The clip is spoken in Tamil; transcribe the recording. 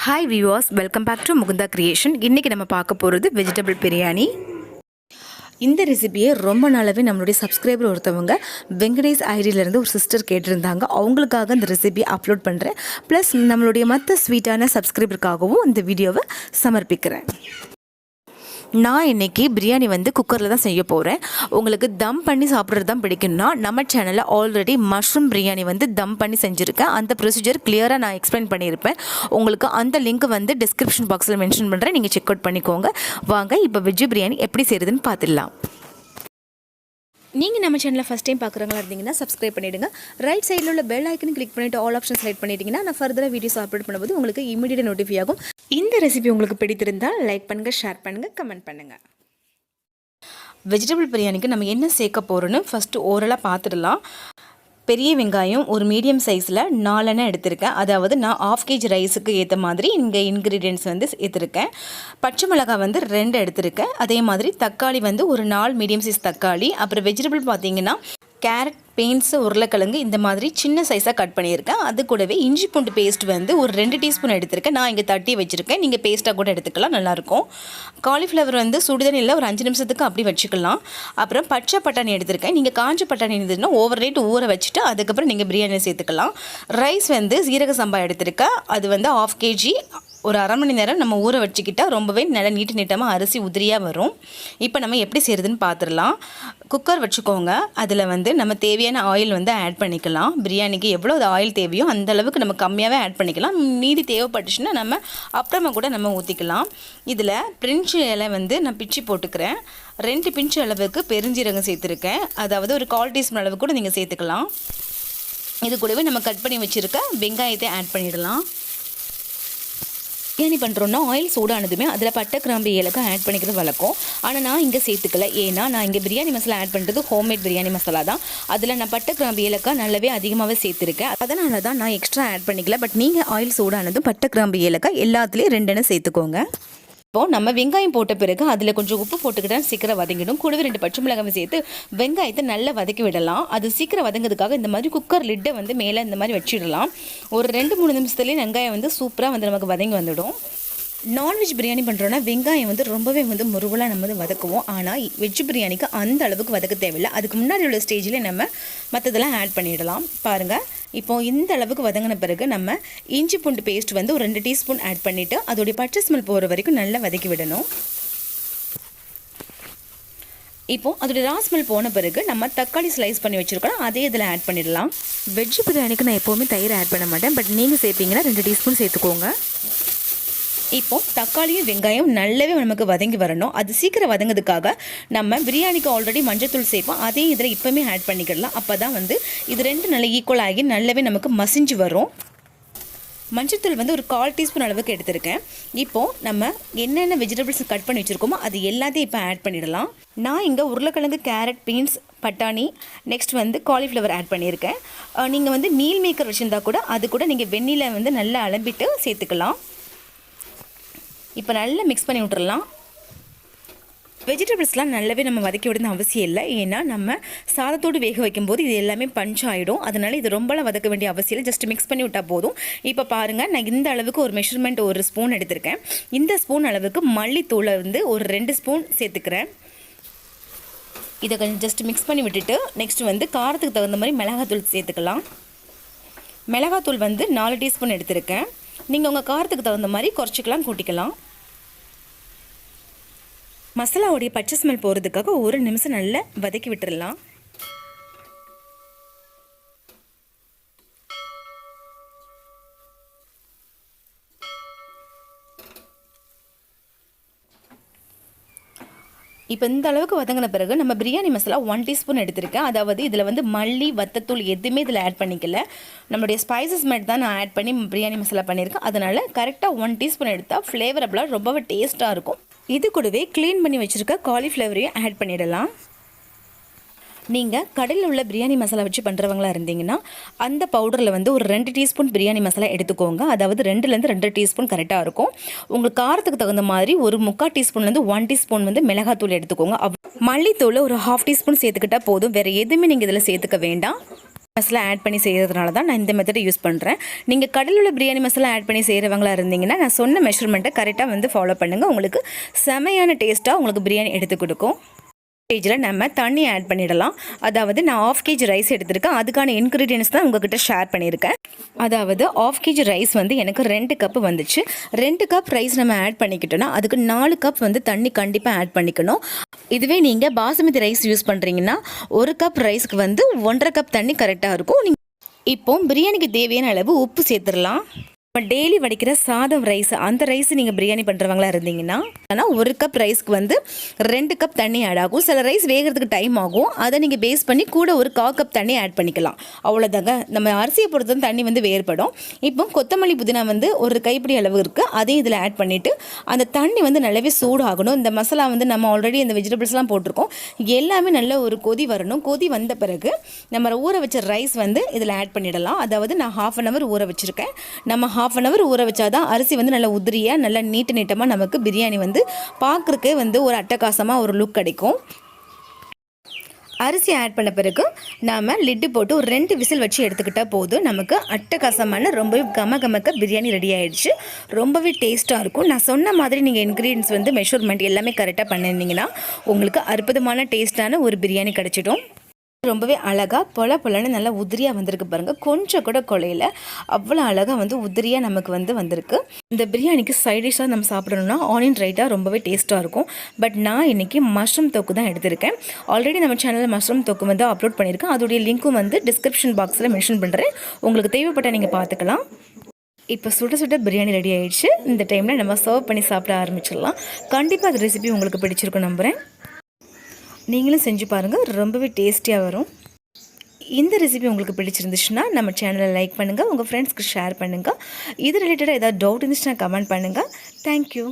Hi viewers, welcome back to Mukunda Creation. இன்னைக்கு நம்ம பார்க்க போகிறது வெஜிடபிள் பிரியாணி. இந்த ரெசிபியை ரொம்ப நாளாவே நம்மளுடைய சப்ஸ்கிரைபர் ஒருத்தவங்க வெங்கடேஷ் ஐடியிலேருந்து ஒரு சிஸ்டர் கேட்டிருந்தாங்க. அவங்களுக்காக இந்த ரெசிபி அப்லோட் பண்ணுறேன். ப்ளஸ் நம்மளுடைய மற்ற ஸ்வீட்டான சப்ஸ்கிரைபருக்காகவும் இந்த வீடியோவை சமர்ப்பிக்கிறேன். நான் இன்றைக்கி பிரியாணி குக்கரில் தான் செய்ய போகிறேன். உங்களுக்கு தம் பண்ணி சாப்பிட்றது தான் பிடிக்கும்னா நம்ம சேனலில் ஆல்ரெடி மஷ்ரூம் பிரியாணி தம் பண்ணி செஞ்சுருக்கேன். அந்த ப்ரொசீஜர் கிளியராக நான் எக்ஸ்பிளைன் பண்ணியிருப்பேன். உங்களுக்கு அந்த லிங்க் டிஸ்கிரிப்ஷன் பாக்ஸில் மென்ஷன் பண்ணுறேன். நீங்கள் செக் அவுட் பண்ணிக்கோங்க. வாங்க இப்போ வெஜ் பிரியாணி எப்படி செய்கிறதுன்னு பார்த்துடலாம். நீங்கள் நம்ம சேனலில் ஃபஸ்ட் டைம் பார்க்குறவங்களா இருந்தீங்கன்னா சப்ஸ்கிரைப் பண்ணிவிடுங்க. ரைட் சைடில் உள்ள பெல் ஐக்கன் கிளிக் பண்ணிவிட்டு ஆல் ஆப்ஷன் செலக்ட் பண்ணிட்டீங்கன்னா நான் ஃபர்தராக வீடியோஸ் அப்லோட் பண்ணும்போது உங்களுக்கு இமீடியட் நோட்டிஃபை ஆகும். இந்த ரெசிபி உங்களுக்கு பிடித்திருந்தால் லைக் பண்ணுங்கள், ஷேர் பண்ணுங்கள், கமெண்ட் பண்ணுங்கள். வெஜிடபிள் பிரியாணிக்கு நம்ம என்ன சேர்க்க போகிறோன்னு ஃபஸ்ட்டு ஓரலாக பார்த்துடலாம். பெரிய வெங்காயம் ஒரு மீடியம் சைஸில் 4 எடுத்திருக்கேன். அதாவது நான் 1/2 kg ரைஸுக்கு ஏற்ற மாதிரி இங்கே இன்க்ரீடியன்ட்ஸ் எடுத்திருக்கேன். பச்சை மிளகாய் 2 எடுத்திருக்கேன். அதே மாதிரி தக்காளி ஒரு 4 மீடியம் சைஸ் தக்காளி. அப்புறம் வெஜிடபிள் பார்த்தீங்கன்னா கேரட், பீன்ஸு, உருளைக்கிழங்கு இந்த மாதிரி சின்ன சைஸாக கட் பண்ணியிருக்கேன். அது கூடவே இஞ்சி பூண்டு பேஸ்ட் ஒரு 2 டீஸ்பூன் எடுத்திருக்கேன். நான் இங்கே தட்டி வச்சுருக்கேன். நீங்கள் பேஸ்ட்டாக கூட எடுத்துக்கலாம், நல்லாயிருக்கும். காலிஃப்ளவர் சுடுதண்ணியில் ஒரு 5 நிமிஷத்துக்கு அப்படி வச்சுக்கலாம். அப்புறம் பச்சை பட்டாணி எடுத்திருக்கேன். நீங்கள் காஞ்ச பட்டாணி இருந்ததுன்னா ஓவர் நைட் ஊற வச்சுட்டு அதுக்கப்புறம் நீங்கள் பிரியாணி சேர்த்துக்கலாம். ரைஸ் சீரக சம்பா எடுத்திருக்கேன். அது 1/2 kg. ஒரு அரை மணி நேரம் நம்ம ஊற வச்சுக்கிட்டால் ரொம்பவே நல்லா நீட்டமாக அரிசி உதிரியாக வரும். இப்போ நம்ம எப்படி செய்கிறதுன்னு பார்த்துடலாம். குக்கர் வச்சுக்கோங்க. அதில் நம்ம தேவையான ஆயில் ஆட் பண்ணிக்கலாம். பிரியாணிக்கு எவ்வளோ ஆயில் தேவையோ அந்த அளவுக்கு நம்ம கம்மியாகவே ஆட் பண்ணிக்கலாம். மீதி தேவைப்பட்டுச்சுன்னா நம்ம அப்புறமா கூட நம்ம ஊற்றிக்கலாம். இதில் பிரிஞ்சு இலை நான் பிச்சு போட்டுக்கிறேன். 2 பிஞ்சு அளவுக்கு பெருஞ்சீரகம் சேர்த்துருக்கேன். அதாவது ஒரு 1/4 டீஸ்பூன் அளவு கூட நீங்கள் சேர்த்துக்கலாம். இது கூடவே நம்ம கட் பண்ணி வச்சுருக்க வெங்காயத்தை ஆட் பண்ணிடலாம். பிரியாணி பண்ணுறோன்னா ஆயில் சூடானதுமே அதில் பட்டை, கிராம்பு, ஏலக்காய் ஆட் பண்ணிக்கிறது வழக்கம். ஆனால் நான் இங்கே சேர்த்துக்கல. ஏன்னா நான் இங்கே பிரியாணி மசாலா ஆட் பண்ணுறது ஹோம்மேட் பிரியாணி மசாலா தான். அதில் நான் பட்டை, கிராம்பு, ஏலக்காய் நல்லாவே அதிகமாகவே சேர்த்துருக்கேன். அதனால தான் நான் எக்ஸ்ட்ரா ஆட் பண்ணிக்கல. பட் நீங்கள் ஆயில் சூடானதும் பட்டை, கிராம்பு, ஏலக்காய் எல்லாத்துலேயும் 2 சேர்த்துக்கோங்க. இப்போது நம்ம வெங்காயம் போட்ட பிறகு அதில் கொஞ்சம் உப்பு போட்டுக்கிட்டால் சீக்கிரம் வதங்கிடும். கூடவே 2 பச்சை மிளகாய் சேர்த்து வெங்காயத்தை நல்லா வதக்கி விடலாம். அது சீக்கிரம் வதங்கிறதுக்காக இந்த மாதிரி குக்கர் லிட்டை மேலே இந்த மாதிரி வச்சிடலாம். ஒரு 2-3 நிமிஷத்துலேயே வெங்காயம் சூப்பராக நமக்கு வதங்கி வந்துடும். நான்வெஜ் பிரியாணி பண்ணுறோன்னா வெங்காயம் ரொம்பவே முருவலாக நம்ம வதக்குவோம். ஆனால் வெஜ் பிரியாணிக்கு அந்த அளவுக்கு வதக்க தேவையில்லை. அதுக்கு முன்னாடி உள்ள ஸ்டேஜில் நம்ம மற்றதெல்லாம் ஆட் பண்ணிடலாம். பாருங்கள், இப்போது இந்த அளவுக்கு வதங்கின பிறகு நம்ம இஞ்சி பூண்டு பேஸ்ட் ஒரு 2 டீஸ்பூன் ஆட் பண்ணிவிட்டு அதோடைய பச்சை ஸ்மெல் போகிற வரைக்கும் நல்லா வதக்கி விடணும். இப்போது அதோடைய ரா ஸ்மெல் போன பிறகு நம்ம தக்காளி ஸ்லைஸ் பண்ணி வச்சுருக்கோம். அதே இதில் ஆட் பண்ணிடலாம். வெஜ் பிரியாணிக்கு நான் எப்போவுமே தயிர் ஆட் பண்ண மாட்டேன். பட் நீங்கள் சேர்த்திங்கன்னா 2 டீஸ்பூன் சேர்த்துக்கோங்க. இப்போது தக்காளியும் வெங்காயம் நல்லாவே நமக்கு வதங்கி வரணும். அது சீக்கிரம் வதங்கிறதுக்காக நம்ம பிரியாணிக்கு ஆல்ரெடி மஞ்சத்தூள் சேர்ப்போம். அதே இதில் இப்போவுமே ஆட் பண்ணிக்கிடலாம். அப்போ தான் இது 2 நல்லா ஈக்குவல் ஆகி நல்லாவே நமக்கு மசிஞ்சு வரும். மஞ்சத்தூள் ஒரு 1/4 டீஸ்பூன் அளவுக்கு எடுத்திருக்கேன். இப்போது நம்ம என்னென்ன வெஜிடபிள்ஸ் கட் பண்ணி வச்சுருக்கோமோ அது எல்லாத்தையும் இப்போ ஆட் பண்ணிடலாம். நான் இங்கே உருளைக்கிழங்கு, கேரட், பீன்ஸ், பட்டாணி, நெக்ஸ்ட் காலிஃப்ளவர் ஆட் பண்ணியிருக்கேன். நீங்கள் மீல் மேக்கர் வச்சுருந்தா கூட அது கூட நீங்கள் வெந்நில நல்லா அலம்பிட்டு சேர்த்துக்கலாம். இப்போ நல்லா மிக்ஸ் பண்ணி விட்டுறலாம். வெஜிடபிள்ஸ்லாம் நல்லாவே நம்ம வதக்கி விடணும் அவசியம் இல்லை. ஏன்னா நம்ம சாதத்தோடு வேக வைக்கும்போது இது எல்லாமே பஞ்ச் ஆகிடும். அதனால் இது ரொம்பலாம் வதக்க வேண்டிய அவசியம் இல்லை. ஜஸ்ட் மிக்ஸ் பண்ணி விட்டால் போதும். இப்போ பாருங்கள், நான் இந்த அளவுக்கு ஒரு மெஷர்மெண்ட் ஒரு ஸ்பூன் எடுத்திருக்கேன். இந்த ஸ்பூன் அளவுக்கு மல்லித்தூளை ஒரு 2 ஸ்பூன் சேர்த்துக்கிறேன். இதை கொஞ்சம் ஜஸ்ட் மிக்ஸ் பண்ணி விட்டுட்டு நெக்ஸ்ட் காரத்துக்கு தகுந்த மாதிரி மிளகாத்தூள் சேர்த்துக்கலாம். மிளகாத்தூள் 4 டீஸ்பூன் எடுத்திருக்கேன். நீங்கள் உங்கள் காரத்துக்கு தகுந்த மாதிரி குறைச்சிக்கலாம், கூட்டிக்கலாம். மசாலாவுடைய பச்சை ஸ்மெல் போகிறதுக்காக 1 நிமிஷம் நல்லா வதக்கி விட்டுடலாம். இப்போ இந்த அளவுக்கு வதங்கின பிறகு நம்ம பிரியாணி மசாலா 1 டீஸ்பூன் எடுத்திருக்கேன். அதாவது இதில் மல்லி, வத்தத்தூள் எதுவுமே இதில் ஆட் பண்ணிக்கல. நம்மளுடைய ஸ்பைசஸ் மட்டும் தான் நான் ஆட் பண்ணி பிரியாணி மசாலா பண்ணியிருக்கேன். அதனால் கரெக்டாக 1 டீஸ்பூன் எடுத்தால் ஃப்ளேவரபுளாக ரொம்பவே டேஸ்ட்டாக இருக்கும். இது கூடவே க்ளீன் பண்ணி வச்சுருக்க காலிஃப்ளவரையும் ஆட் பண்ணிடலாம். நீங்கள் கடையில் உள்ள பிரியாணி மசாலா வச்சு பண்ணுறவங்களா இருந்தீங்கன்னா அந்த பவுடரில் ஒரு 2 டீஸ்பூன் பிரியாணி மசாலா எடுத்துக்கோங்க. அதாவது 2லேருந்து 2 டீஸ்பூன் கரெக்டாக இருக்கும். உங்கள் காரத்துக்கு தகுந்த மாதிரி ஒரு 3/4 டீஸ்பூன்லேருந்து 1 டீஸ்பூன் மிளகாத்தூள் எடுத்துக்கோங்க. மல்லித்தூள் ஒரு 1/2 டீஸ்பூன் சேர்த்துக்கிட்டால் போதும். வேறு எதுவுமே நீங்கள் இதில் சேர்த்துக்க வேண்டாம். மசாலா ஆட் பண்ணி செய்கிறதுனால தான் நான் இந்த மெத்தடை யூஸ் பண்ணுறேன். நீங்கள் கடையில் உள்ள பிரியாணி மசாலா ஆட் பண்ணி செய்கிறவங்களா இருந்தீங்கன்னா நான் சொன்ன மெஷர்மெண்ட்டை கரெக்டாக வந்து ஃபாலோ பண்ணுங்கள். உங்களுக்கு செமையான டேஸ்ட்டாக உங்களுக்கு பிரியாணி எடுத்து கொடுக்கும். ஸ்டேஜில் நம்ம தண்ணி ஆட் பண்ணிடலாம். அதாவது நான் 1/2 kg ரைஸ் எடுத்திருக்கேன். அதுக்கான இன்க்ரீடியன்ஸ் தான் உங்ககிட்ட ஷேர் பண்ணியிருக்கேன். அதாவது 1/2 kg ரைஸ் வந்து எனக்கு 2 கப் வந்துச்சு. 2 கப் ரைஸ் நம்ம ஆட் பண்ணிக்கிட்டோன்னா அதுக்கு 4 கப் வந்து தண்ணி கண்டிப்பாக ஆட் பண்ணிக்கணும். இதுவே நீங்கள் பாசுமதி ரைஸ் யூஸ் பண்ணுறீங்கன்னா 1 கப் ரைஸ்க்கு வந்து 1.5 கப் தண்ணி கரெக்டாக இருக்கும். இப்போ பிரியாணிக்கு தேவையான அளவு உப்பு சேர்த்துடலாம். இப்போ டெய்லி வடிக்கிற சாதம் ரைஸ், அந்த ரைஸ் நீங்கள் பிரியாணி பண்ணுறவங்களா இருந்தீங்கன்னா ஆனால் 1 கப் ரைஸ்க்கு வந்து 2 கப் தண்ணி ஆட் ஆகும். சில ரைஸ் வேகிறதுக்கு டைம் ஆகும். அதை நீங்கள் பேஸ் பண்ணி கூட ஒரு 1/4 கப் தண்ணி ஆட் பண்ணிக்கலாம். அவ்வளோதாங்க. நம்ம அரிசியை பொறுத்து தண்ணி வந்து வேறுபடும். இப்போ கொத்தமல்லி புதினா வந்து ஒரு கைப்பிடி அளவு இருக்குது. அதையும் இதில் ஆட் பண்ணிவிட்டு அந்த தண்ணி வந்து நல்லாவே சூடாகணும். இந்த மசாலா வந்து நம்ம ஆல்ரெடி இந்த வெஜிடபிள்ஸ்லாம் போட்டிருக்கோம். எல்லாமே நல்ல ஒரு கொதி வரணும். கொதி வந்த பிறகு நம்ம ஊற வச்ச ரைஸ் வந்து இதில் ஆட் பண்ணிடலாம். அதாவது நான் 1/2 hour ஊற வச்சுருக்கேன். நம்ம 1/2 hour ஊற வச்சாதான் அரிசி வந்து நல்லா உதிரியாக நல்லா நீட்டமாக நமக்கு பிரியாணி வந்து பார்க்குறக்கே வந்து ஒரு அட்டகாசமாக ஒரு லுக் கிடைக்கும். அரிசி ஆட் பண்ண பிறகு நாம் லிட்டு போட்டு ஒரு 2 விசில் வச்சு எடுத்துக்கிட்டால் போதும். நமக்கு அட்டகாசமான ரொம்பவே கமக்க பிரியாணி ரெடி ஆகிடுச்சு. ரொம்பவே டேஸ்ட்டாக இருக்கும். நான் சொன்ன மாதிரி நீங்கள் இன்க்ரீடியன்ஸ் வந்து மெஷர்மெண்ட் எல்லாமே கரெக்டாக பண்ணியிருந்தீங்கன்னா உங்களுக்கு அற்புதமான டேஸ்ட்டான ஒரு பிரியாணி கிடச்சிடும். ரொம்பவே அழகாக பொலன்னு நல்லா உதிரியாக வந்திருக்கு பாருங்கள். கொஞ்சம் கூட குலையில் அவ்வளோ அழகாக வந்து உதிரியாக நமக்கு வந்து வந்திருக்கு. இந்த பிரியாணிக்கு சைட் டிஷ்ஷாக நம்ம சாப்பிடணும்னா ஆனியன் ரைட்டா ரொம்பவே டேஸ்ட்டாக இருக்கும். பட் நான் இன்றைக்கி மஷ்ரூம் தொக்கு தான் எடுத்திருக்கேன். ஆல்ரெடி நம்ம சேனலில் மஷ்ரூம் தொக்கு வந்து அப்லோட் பண்ணியிருக்கேன். அதோடைய லிங்க்கும் வந்து டிஸ்கிரிப்ஷன் பாக்ஸில் மென்ஷன் பண்ணுறேன். உங்களுக்கு தேவைப்பட்டால் நீங்கள் பார்த்துக்கலாம். இப்போ சுட பிரியாணி ரெடி ஆகிடுச்சு. இந்த டைமில் நம்ம சர்வ் பண்ணி சாப்பிட ஆரம்பிச்சிடலாம். கண்டிப்பாக அந்த ரெசிபி உங்களுக்கு பிடிச்சிருக்கும் நம்புகிறேன். நீங்களும் செஞ்சு பாருங்கள். ரொம்பவே டேஸ்டியாக வரும். இந்த ரெசிபி உங்களுக்கு பிடிச்சிருந்துச்சுன்னா நம்ம சேனலை லைக் பண்ணுங்கள். உங்கள் ஃப்ரெண்ட்ஸ்க்கு ஷேர் பண்ணுங்கள். இது ரிலேட்டடாக ஏதாவது டவுட் இருந்துச்சுன்னா கமெண்ட் பண்ணுங்கள். தேங்க்யூ.